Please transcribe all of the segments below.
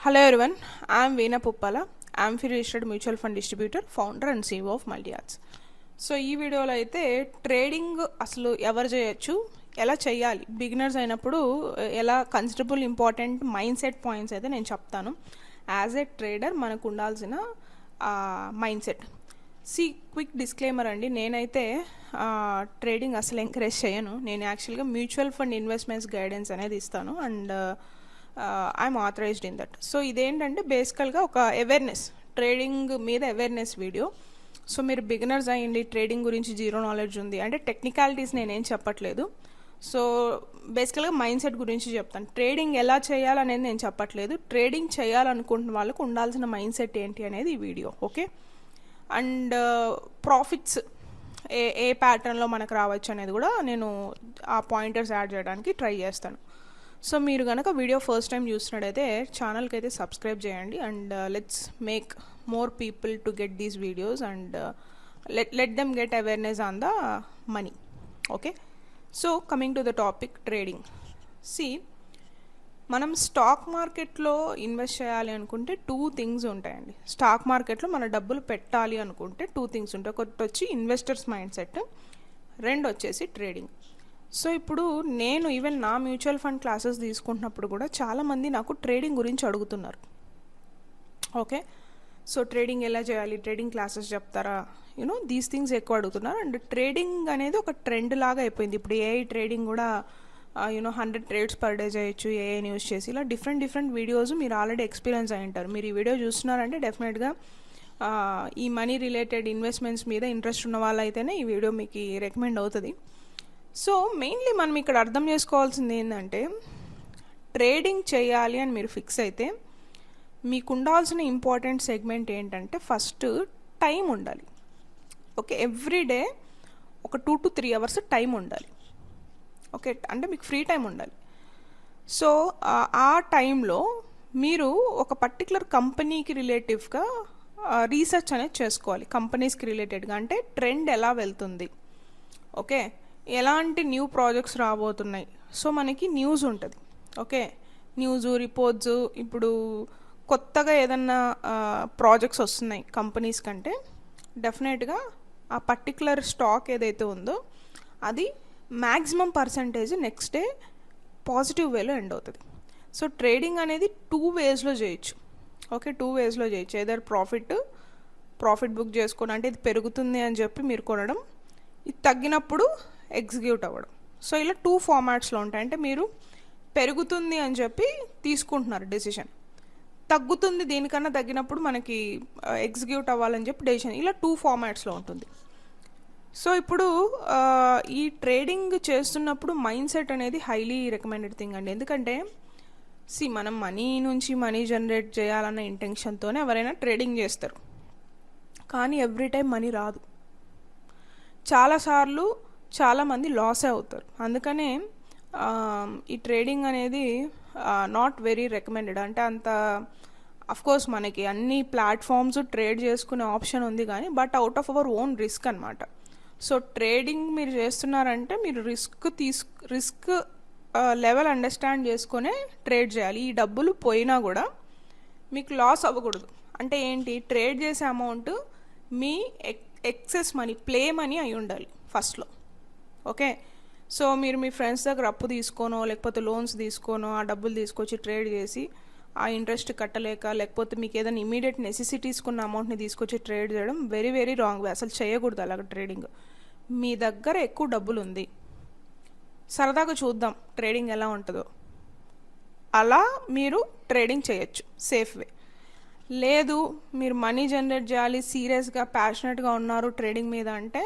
Hello everyone, I am Veena Puppala. I am registered mutual fund distributor, founder and CEO of MultiArts. So ఈ వీడియోలో అయితే trading అసలు ఎవరు చేయొచ్చు, ఎలా చేయాలి, బిగినర్స్ అయినప్పుడు ఎలా considerable important mind set points అయితే నేను చెప్తాను. యాజ్ ఏ ట్రేడర్ మనకు ఉండాల్సిన మైండ్ సెట్. క్విక్ డిస్క్లైమర్ అండి, నేనైతే ట్రేడింగ్ అసలు ఎంకరేజ్ చేయను. నేను యాక్చువల్గా మ్యూచువల్ ఫండ్ ఇన్వెస్ట్మెంట్స్ గైడెన్స్ అనేది ఇస్తాను and I'm authorized in that. So ఇదేంటంటే బేసికల్గా ఒక అవేర్నెస్, ట్రేడింగ్ మీద అవేర్నెస్ వీడియో. సో మీరు బిగినర్స్ అయ్యండి, ట్రేడింగ్ గురించి జీరో నాలెడ్జ్ ఉంది అంటే టెక్నికాలిటీస్ నేనేం చెప్పట్లేదు. సో బేసికల్గా మైండ్ సెట్ గురించి చెప్తాను. ట్రేడింగ్ ఎలా చేయాలనేది నేను చెప్పట్లేదు. ట్రేడింగ్ చేయాలనుకుంటున్న వాళ్ళకు ఉండాల్సిన మైండ్ సెట్ ఏంటి అనేది ఈ వీడియో, ఓకే. అండ్ ప్రాఫిట్స్ ఏ ప్యాటర్న్లో మనకు రావచ్చు అనేది కూడా నేను ఆ పాయింటర్స్ యాడ్ చేయడానికి ట్రై చేస్తాను. సో మీరు కనుక వీడియో ఫస్ట్ టైం చూసినట్టయితే ఛానల్కి అయితే సబ్స్క్రైబ్ చేయండి and let's make more people to get these videos and let them get awareness on the money, okay. So coming to the topic, trading. See, మనం stock మార్కెట్లో invest చేయాలి అనుకుంటే two things ఉంటాయండి. Stock మార్కెట్లో మన డబ్బులు పెట్టాలి అనుకుంటే టూ థింగ్స్ ఉంటాయి. ఒకటి వచ్చి ఇన్వెస్టర్స్ మైండ్ సెట్, రెండు వచ్చేసి ట్రేడింగ్. సో ఇప్పుడు నేను ఈవెన్ నా మ్యూచువల్ ఫండ్ క్లాసెస్ తీసుకుంటున్నప్పుడు కూడా చాలామంది నాకు ట్రేడింగ్ గురించి అడుగుతున్నారు, ఓకే. సో ట్రేడింగ్ ఎలా చేయాలి, ట్రేడింగ్ క్లాసెస్ చెప్తారా, యూనో దీస్ థింగ్స్ ఎక్కువ అడుగుతున్నారు. అండ్ ట్రేడింగ్ అనేది ఒక ట్రెండ్ లాగా అయిపోయింది. ఇప్పుడు ఏఐ ట్రేడింగ్ కూడా 100 ట్రేడ్స్ పర్ డే చేయొచ్చు ఏఐని యూస్ చేసి. ఇలా డిఫరెంట్ వీడియోస్ మీరు ఆల్రెడీ ఎక్స్పీరియన్స్ అయి ఉంటారు. మీరు ఈ వీడియో చూస్తున్నారంటే డెఫినెట్గా ఈ మనీ రిలేటెడ్ ఇన్వెస్ట్మెంట్స్ మీద ఇంట్రెస్ట్ ఉన్న వాళ్ళైతేనే ఈ వీడియో మీకు రికమెండ్ అవుతుంది. సో మెయిన్లీ మనం ఇక్కడ అర్థం చేసుకోవాల్సింది ఏంటంటే, ట్రేడింగ్ చేయాలి అని మీరు ఫిక్స్ అయితే మీకు ఉండాల్సిన ఇంపార్టెంట్ సెగ్మెంట్ ఏంటంటే ఫస్ట్ టైం ఉండాలి, ఓకే. ఎవ్రీడే ఒక 2 to 3 అవర్స్ టైం ఉండాలి, ఓకే. అంటే మీకు ఫ్రీ టైం ఉండాలి. సో ఆ టైంలో మీరు ఒక పర్టికులర్ కంపెనీకి రిలేటివ్గా రీసెర్చ్ అనేది చేసుకోవాలి. కంపెనీస్కి రిలేటెడ్గా అంటే ట్రెండ్ ఎలా వెళ్తుంది, ఓకే, ఎలాంటి న్యూ ప్రాజెక్ట్స్ రాబోతున్నాయి. సో మనకి న్యూస్ ఉంటుంది, ఓకే. న్యూస్ రిపోర్ట్స్, ఇప్పుడు కొత్తగా ఏదన్నా ప్రాజెక్ట్స్ వస్తున్నాయి కంపెనీస్ కంటే డెఫినెట్గా ఆ పర్టికులర్ స్టాక్ ఏదైతే ఉందో అది maximum percentage next day positive వేలో ఎండ్ అవుతుంది. సో ట్రేడింగ్ అనేది 2 వేస్లో చేయొచ్చు, ఓకే. 2 వేస్లో చేయొచ్చు. ఏదర్ ప్రాఫిట్ బుక్ చేసుకోవడం, అంటే ఇది పెరుగుతుంది అని చెప్పి మీరు కొనడం, ఇది తగ్గినప్పుడు ఎగ్జిక్యూట్ అవ్వడం. సో ఇలా 2 ఫార్మాట్స్లో ఉంటాయి. అంటే మీరు పెరుగుతుంది అని చెప్పి తీసుకుంటున్నారు డెసిషన్, తగ్గుతుంది దీనికన్నా తగ్గినప్పుడు మనకి ఎగ్జిక్యూట్ అవ్వాలని చెప్పి డెసిషన్. ఇలా 2 ఫార్మాట్స్లో ఉంటుంది. సో ఇప్పుడు ఈ ట్రేడింగ్ చేస్తున్నప్పుడు మైండ్ సెట్ అనేది హైలీ రికమెండెడ్ థింగ్ అండి. ఎందుకంటే మనం మనీ నుంచి మనీ జనరేట్ చేయాలన్న ఇంటెన్షన్తోనే ఎవరైనా ట్రేడింగ్ చేస్తారు, కానీ ఎవ్రీ టైం మనీ రాదు. చాలాసార్లు చాలామంది లాసే అవుతారు. అందుకనే ఈ ట్రేడింగ్ అనేది నాట్ వెరీ రికమెండెడ్. అంటే అంత అఫ్కోర్స్ మనకి అన్ని ప్లాట్ఫామ్స్ ట్రేడ్ చేసుకునే ఆప్షన్ ఉంది కానీ but out of our own risk అనమాట. సో ట్రేడింగ్ మీరు చేస్తున్నారంటే మీరు రిస్క్ లెవెల్ అండర్స్టాండ్ చేసుకునే ట్రేడ్ చేయాలి. ఈ డబ్బులు పోయినా కూడా మీకు లాస్ అవ్వకూడదు. అంటే ఏంటి, ట్రేడ్ చేసే అమౌంట్ మీ ఎక్సెస్ మనీ, ప్లే మనీ అయి ఉండాలి ఫస్ట్లో, ఓకే. సో మీరు మీ ఫ్రెండ్స్ దగ్గర అప్పు తీసుకోనో లేకపోతే లోన్స్ తీసుకోనో ఆ డబ్బులు తీసుకొచ్చి ట్రేడ్ చేసి ఆ ఇంట్రెస్ట్ కట్టలేక, లేకపోతే మీకు ఏదైనా ఇమీడియట్ నెసెసిటీస్కున్న అమౌంట్ని తీసుకొచ్చి ట్రేడ్ చేయడం వెరీ రాంగ్ వే. అసలు చేయకూడదు అలాగ ట్రేడింగ్. మీ దగ్గర ఎక్కువ డబ్బులు ఉంది, సరదాగా చూద్దాం ట్రేడింగ్ ఎలా ఉంటుందో, అలా మీరు ట్రేడింగ్ చేయొచ్చు సేఫ్ వే. లేదు మీరు మనీ జనరేట్ చేయాలి, సీరియస్గా ప్యాషనెట్గా ఉన్నారు ట్రేడింగ్ మీద అంటే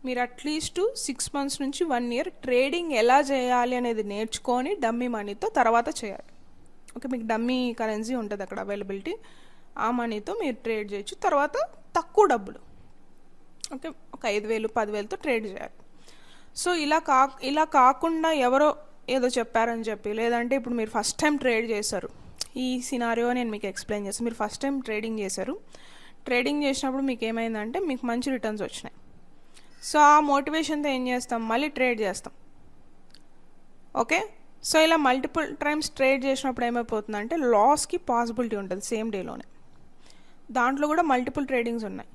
మీరు అట్లీస్ట్ 6 months నుంచి 1 year ట్రేడింగ్ ఎలా చేయాలి అనేది నేర్చుకొని డమ్మీ మనీతో తర్వాత చేయాలి, ఓకే. మీకు డమ్మీ కరెన్సీ ఉంటుంది అక్కడ అవైలబిలిటీ, ఆ మనీతో మీరు ట్రేడ్ చేయొచ్చు. తర్వాత తక్కువ డబ్బులు, ఓకే, ఒక 5,000 10,000తో ట్రేడ్ చేయాలి. సో ఇలా కాకుండా ఎవరో ఏదో చెప్పారని చెప్పి, లేదంటే ఇప్పుడు మీరు ఫస్ట్ టైం ట్రేడ్ చేశారు, ఈ సినారియో నేను మీకు ఎక్స్ప్లెయిన్ చేస్తాను. మీరు ఫస్ట్ టైం ట్రేడింగ్ చేశారు, ట్రేడింగ్ చేసినప్పుడు మీకు ఏమైందంటే మీకు మంచి రిటర్న్స్ వచ్చినాయి. సో ఆ మోటివేషన్తో ఏం చేస్తాం, మళ్ళీ ట్రేడ్ చేస్తాం, ఓకే. సో ఇలా మల్టిపుల్ టైమ్స్ ట్రేడ్ చేసినప్పుడు ఏమైపోతుందంటే లాస్కి పాసిబిలిటీ ఉంటుంది సేమ్ డేలోనే. దాంట్లో కూడా మల్టిపుల్ ట్రేడింగ్స్ ఉన్నాయి.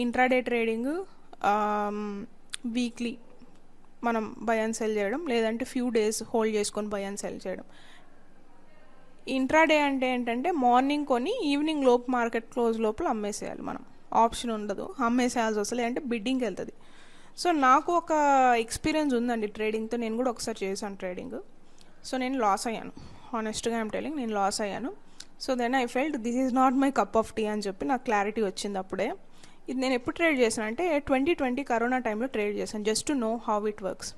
ఇంట్రాడే ట్రేడింగ్, వీక్లీ మనం బై అండ్ సెల్ చేయడం, లేదంటే ఫ్యూ డేస్ హోల్డ్ చేసుకొని బై అండ్ సెల్ చేయడం. ఇంట్రాడే అంటే ఏంటంటే మార్నింగ్ కొని ఈవినింగ్ లోపు మార్కెట్ క్లోజ్ లోపల అమ్మేసేయాలి. మనం ఆప్షన్ ఉండదు, అమ్మేసేయాల్సి వస్తుంది, అంటే బిడ్డింగ్కి వెళ్తుంది. సో నాకు ఒక ఎక్స్పీరియన్స్ ఉందండి ట్రేడింగ్తో. నేను కూడా ఒకసారి చేశాను ట్రేడింగ్. సో నేను లాస్ అయ్యాను, హానెస్ట్గా ఐమ్ టెలింగ్, నేను లాస్ అయ్యాను. So then I felt this is not my cup of tea అని చెప్పి నాకు క్లారిటీ వచ్చింది అప్పుడే. ఇది నేను ఎప్పుడు ట్రేడ్ చేశాను అంటే 2020 కరోనా టైంలో ట్రేడ్ చేశాను, just to know how it works.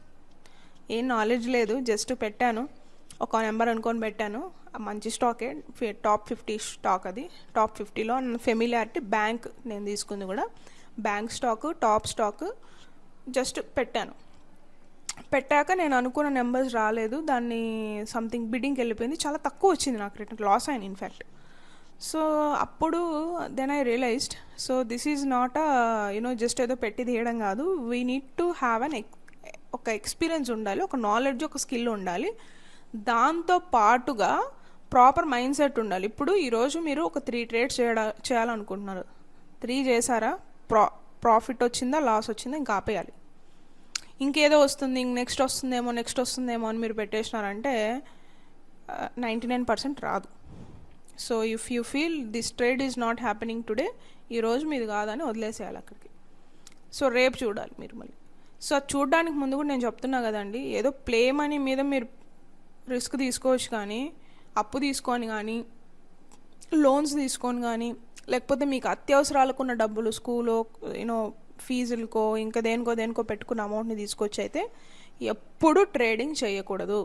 ఏం నాలెడ్జ్ లేదు, జస్ట్ పెట్టాను, ఒక నెంబర్ అనుకొని పెట్టాను. మంచి స్టాకే, టాప్ 50 స్టాక్, అది టాప్ 50లో ఫెమిలియారిటీ. బ్యాంక్ నేను తీసుకుంది కూడా bank stock, top stock. Just పెట్టాక నేను అనుకున్న నెంబర్స్ రాలేదు, దాన్ని సంథింగ్ బిడ్డింగ్కి వెళ్ళిపోయింది, చాలా తక్కువ వచ్చింది నాకు రిటర్న్, లాస్ అయ్యాను ఇన్ఫ్యాక్ట్. సో అప్పుడు then I realised, so this is not just ఏదో పెట్టి తీయడం కాదు, వీ నీడ్ టు హ్యావ్ ఒక ఎక్స్పీరియన్స్ ఉండాలి, ఒక నాలెడ్జ్, ఒక స్కిల్ ఉండాలి. దాంతో పాటుగా ప్రాపర్ మైండ్ సెట్ ఉండాలి. ఇప్పుడు ఈరోజు మీరు ఒక 3 ట్రేడ్స్ చేయాలనుకుంటున్నారు, 3 చేశారా, ప్రాఫిట్ వచ్చిందా, లాస్ వచ్చిందా, ఇంకా ఆపేయాలి. ఇంకేదో వస్తుంది, నెక్స్ట్ వస్తుందేమో అని మీరు పెట్టేసినారంటే 99% రాదు. So if you feel this trade is not happening today, ఈరోజు మీది కాదని వదిలేసేయాలి అక్కడికి. సో రేపు చూడాలి మీరు మళ్ళీ. సో అది చూడడానికి ముందు కూడా నేను చెప్తున్నా కదండి, ఏదో ప్లే మనీ మీద మీరు రిస్క్ తీసుకోవచ్చు, కానీ అప్పు తీసుకొని కానీ, లోన్స్ తీసుకొని కానీ, లేకపోతే మీకు అత్యవసరాలకున్న డబ్బులు, స్కూలో ఫీజులకో ఇంకా దేనికో పెట్టుకున్న అమౌంట్ని తీసుకొచ్చి అయితే ఎప్పుడు ట్రేడింగ్ చేయకూడదు.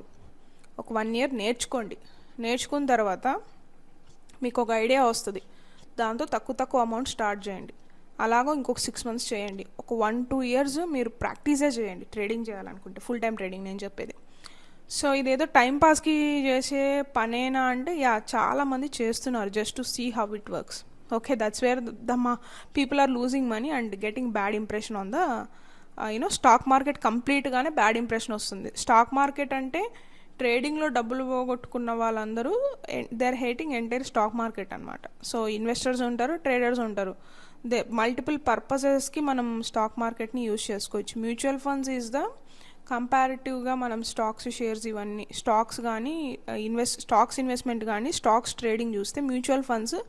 ఒక 1 year నేర్చుకోండి. నేర్చుకున్న తర్వాత మీకు ఒక ఐడియా వస్తుంది, దాంతో తక్కువ అమౌంట్ స్టార్ట్ చేయండి. అలాగో ఇంకొక 6 months చేయండి. ఒక 1-2 years మీరు ప్రాక్టీసే చేయండి ట్రేడింగ్ చేయాలనుకుంటే, ఫుల్ టైం ట్రేడింగ్ నేను చెప్పేది. సో ఇదేదో టైంపాస్కి చేసే పనేనా అంటే చాలామంది చేస్తున్నారు, just to see how it works. Okay, that's where people are losing money and getting bad impression on the stock market. కంప్లీట్గానే బ్యాడ్ ఇంప్రెషన్ వస్తుంది. స్టాక్ మార్కెట్ అంటే ట్రేడింగ్లో డబ్బులు పోగొట్టుకున్న వాళ్ళందరూ they are hating entire stock market అనమాట. So investors ఉంటారు, traders ఉంటారు. మల్టిపుల్ పర్పసెస్కి మనం స్టాక్ మార్కెట్ని యూజ్ చేసుకోవచ్చు. మ్యూచువల్ ఫండ్స్ ఈజ్ ద కంపారిటివ్గా మనం స్టాక్స్, షేర్స్, ఇవన్నీ స్టాక్స్ కానీ స్టాక్స్ ఇన్వెస్ట్మెంట్ కానీ స్టాక్స్ ట్రేడింగ్ చూస్తే మ్యూచువల్ ఫండ్స్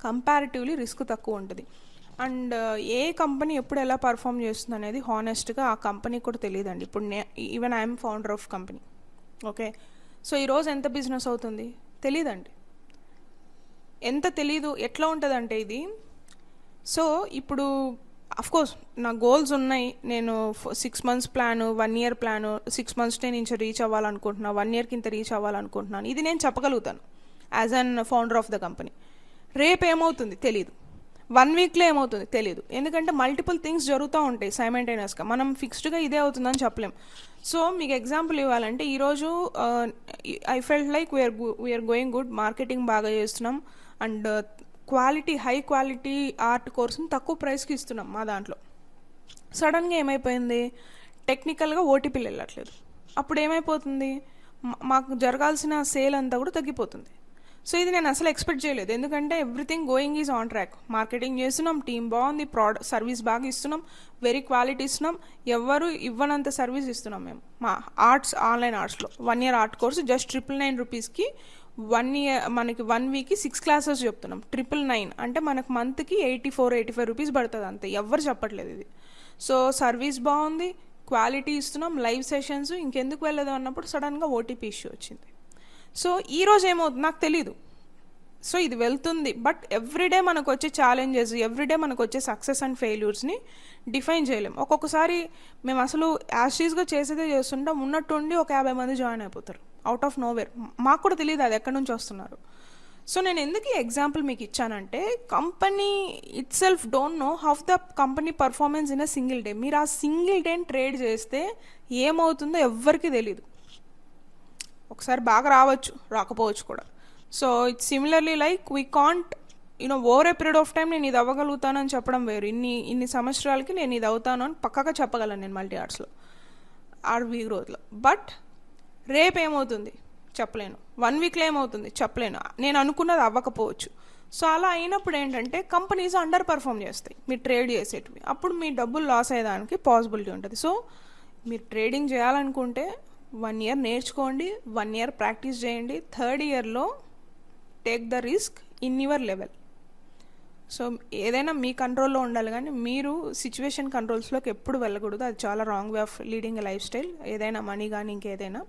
కంపారిటివ్లీ రిస్క్ తక్కువ ఉంటుంది. అండ్ ఏ కంపెనీ ఎప్పుడు ఎలా పర్ఫామ్ చేస్తుంది అనేది హానెస్ట్గా ఆ కంపెనీకి కూడా తెలియదండి. ఇప్పుడు even I'm founder of company. Okay, so ఈరోజు ఎంత బిజినెస్ అవుతుంది తెలియదండి. ఎంత తెలీదు, ఎట్లా ఉంటుందంటే ఇది. సో ఇప్పుడు అఫ్కోర్స్ నా గోల్స్ ఉన్నాయి. నేను 6 months plan, 1 year plan, 6 months నుంచి రీచ్ అవ్వాలనుకుంటున్నాను, 1 yearకి ఇంత రీచ్ అవ్వాలనుకుంటున్నాను. ఇది నేను చెప్పగలుగుతాను as an founder of the company. రేపు ఏమవుతుంది తెలీదు, 1 weekలో ఏమవుతుంది తెలీదు. ఎందుకంటే మల్టిపుల్ థింగ్స్ జరుగుతూ ఉంటాయి సైమల్టేనియస్గా. మనం ఫిక్స్డ్గా ఇదే అవుతుందని చెప్పలేం. సో మీకు ఎగ్జాంపుల్ ఇవ్వాలంటే ఈరోజు I felt like we are going good, marketing బాగా చేస్తున్నాం అండ్ హై క్వాలిటీ ఆర్ట్ కోర్స్ని తక్కువ ప్రైస్కి ఇస్తున్నాం మా దాంట్లో. సడన్గా ఏమైపోయింది, టెక్నికల్గా ఓటీపీలు వెళ్ళట్లేదు. అప్పుడు ఏమైపోతుంది, మాకు జరగాల్సిన సేల్ అంతా కూడా తగ్గిపోతుంది. సో ఇది నేను అసలు ఎక్స్పెక్ట్ చేయలేదు, ఎందుకంటే everything going is on track. Marketing చేస్తున్నాం, టీం బాగుంది, సర్వీస్ బాగా ఇస్తున్నాం, వెరీ క్వాలిటీ ఇస్తున్నాం, ఎవరు ఇవ్వనంత సర్వీస్ ఇస్తున్నాం మేము. మా ఆన్లైన్ ఆర్ట్స్లో 1 year ఆర్ట్ కోర్సు జస్ట్ 999 రూపీస్కి 1 year మనకి 1 weekకి 6 classes చెప్తున్నాం. 999 అంటే మనకు మంత్కి 84-85 రూపీస్ పడుతుంది అంతే, ఎవ్వరు చెప్పట్లేదు ఇది. సో సర్వీస్ బాగుంది, క్వాలిటీ ఇస్తున్నాం, లైవ్ సెషన్స్, ఇంకెందుకు వెళ్ళదు అన్నప్పుడు సడన్గా ఓటీపీ ఇష్యూ వచ్చింది. సో ఈరోజు ఏమవుతుంది నాకు తెలీదు. సో ఇది వెళ్తుంది, బట్ ఎవ్రీడే మనకు వచ్చే ఛాలెంజెస్, ఎవ్రీడే మనకు వచ్చే సక్సెస్ అండ్ ఫెయిల్యూర్స్ని డిఫైన్ చేయలేం. ఒక్కొక్కసారి మేము అసలు యాస్టీస్గా చేసేదే చేస్తుంటాం, ఉన్నట్టుండి ఒక 50 మంది జాయిన్ అయిపోతారు అవుట్ ఆఫ్ నోవేర్. మాకు కూడా తెలియదు అది ఎక్కడి నుంచి వస్తున్నారు. సో నేను ఎందుకు ఈ ఎగ్జాంపుల్ మీకు ఇచ్చానంటే, company itself don't know how the company performance in a single day. మీరు ఆ సింగిల్ డేని ట్రేడ్ చేస్తే ఏమవుతుందో ఎవ్వరికీ తెలీదు. ఒకసారి బాగా రావచ్చు, రాకపోవచ్చు కూడా. So it's similarly like we can't over a period of time నేను ఇది అవ్వగలుగుతానని చెప్పడం వేరు. ఇన్ని సంవత్సరాలకి నేను ఇది అవుతాను అని పక్కాగా చెప్పగలను నేను మల్టీ ఆర్ట్స్లో, ఆర్ వీ గ్రోత్లో. బట్ రేపు ఏమవుతుంది చెప్పలేను. 1 వీక్లో ఏమవుతుంది చెప్పలేను. నేను అనుకున్నది అవ్వకపోవచ్చు. సో అలా అయినప్పుడు ఏంటంటే కంపెనీస్ అండర్ పర్ఫామ్ చేస్తాయి మీరు ట్రేడ్ చేసేటివి. అప్పుడు మీ డబ్బులు లాస్ అయ్యేదానికి పాసిబిలిటీ ఉంటుంది. సో మీరు ట్రేడింగ్ చేయాలనుకుంటే 1 ఇయర్ నేర్చుకోండి, 1 ఇయర్ ప్రాక్టీస్ చేయండి. 3rd ఇయర్లో take the risk in your level. So ఏదైనా మీ కంట్రోల్లో ఉండాలి, కానీ మీరు సిచ్యువేషన్ కంట్రోల్స్లోకి ఎప్పుడు వెళ్ళకూడదు. అది చాలా wrong way of leading a life style. ఏదైనా మనీ కానీ ఇంకేదైనా.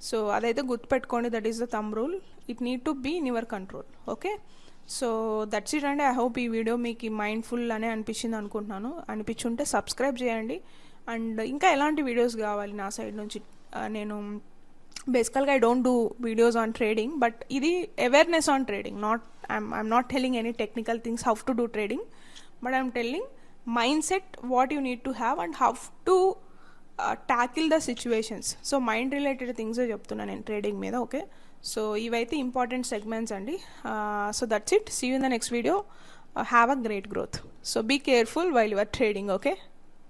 సో అదైతే గుర్తుపెట్టుకోండి. That is the thumb rule. It need to be in your control. Okay, so that's it అండి. ఐ హోప్ ఈ వీడియో మీకు మైండ్ఫుల్ అనే అనిపించింది అనుకుంటున్నాను. అనిపించుంటే సబ్స్క్రైబ్ చేయండి. అండ్ ఇంకా ఎలాంటి వీడియోస్ కావాలి నా సైడ్ నుంచి, నేను బేసికల్గా I don't do videos on trading, but ఇది awareness on trading. I'm not telling any technical things how to do trading, but I'm telling mindset, what you need to have and how to tackle the situations. So mind related things చెప్తున్నా నేను trading మీద. Okay, so ఇవైతే important segments అండి. So that's it. See you in the next video. Have a great growth. So be careful while you are trading. Okay.